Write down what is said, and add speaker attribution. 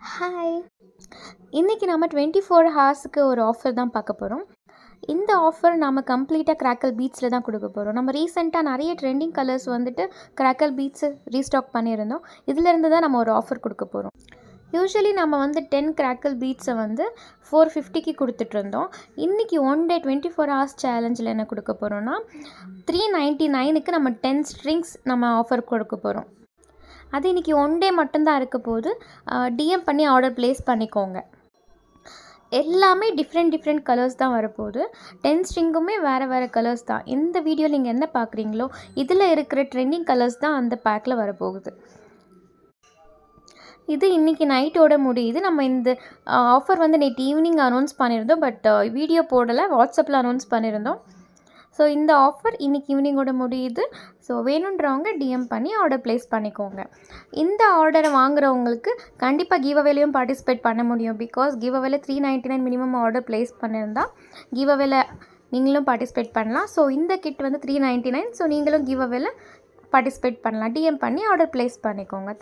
Speaker 1: Hi! இன்றைக்கி நம்ம 24 ஹார்ஸுக்கு ஒரு ஆஃபர் தான் பார்க்க போகிறோம். இந்த ஆஃபர் நம்ம கம்ப்ளீட்டாக கிராக்கல் பீட்ஸில் தான் கொடுக்க போகிறோம். நம்ம ரீசெண்டாக நிறைய ட்ரெண்டிங் கலர்ஸ் வந்துட்டு கிராக்கல் பீட்ஸு ரீஸ்டாக் பண்ணியிருந்தோம். இதிலேருந்து தான் நம்ம ஒரு ஆஃபர் கொடுக்க போகிறோம். யூஸ்வலி நம்ம வந்து 10 கிராக்கல் பீட்ஸை வந்து 450க்கு கொடுத்துட்ருந்தோம். இன்றைக்கி ஒன் டே 24 ஹார்ஸ் சேலஞ்சில் என்ன கொடுக்க போகிறோன்னா 399க்கு நம்ம 10 ஸ்ட்ரிங்ஸ் நம்ம ஆஃபர் கொடுக்க போகிறோம். அது இன்றைக்கி ஒன் டே மட்டும்தான் இருக்க போது. டிஎம் பண்ணி ஆர்டர் ப்ளேஸ் பண்ணிக்கோங்க. எல்லாமே டிஃப்ரெண்ட் கலர்ஸ் தான் வரப்போகுது. 10 ஸ்ட்ரிங்குமே வேறு கலர்ஸ் தான். இந்த வீடியோ நீங்கள் என்ன பார்க்குறீங்களோ இதில் இருக்கிற ட்ரெண்டிங் கலர்ஸ் தான் அந்த பேக்கில் வரப்போகுது. இது இன்றைக்கி நைட்டோட முடியுது. நம்ம இந்த ஆஃபர் வந்து நேற்று ஈவினிங் அனௌன்ஸ் பண்ணியிருந்தோம். பட் வீடியோ போடலை, வாட்ஸ்அப்பில் அனௌன்ஸ் பண்ணியிருந்தோம். ஸோ இந்த ஆஃபர் இன்றைக்கி ஈவினிங்கோட முடியுது. ஸோ வேணுன்றவங்க டிஎம் பண்ணி ஆர்டர் ப்ளேஸ் பண்ணிக்கோங்க. இந்த ஆர்டரை வாங்குறவங்களுக்கு கண்டிப்பாக கிவ் அவேலையும் பார்ட்டிசிபேட் பண்ண முடியும். Because giveaway 399 minimum order place பண்ணியிருந்தா கிவ் அவேல நீங்களும் பார்ட்டிசிபேட் பண்ணலாம். ஸோ இந்த கிட் வந்து 399. ஸோ நீங்களும் கிவ் அவேல பார்ட்டிசிபேட் பண்ணலாம். டிஎம் பண்ணி ஆர்டர் ப்ளேஸ் பண்ணிக்கோங்க.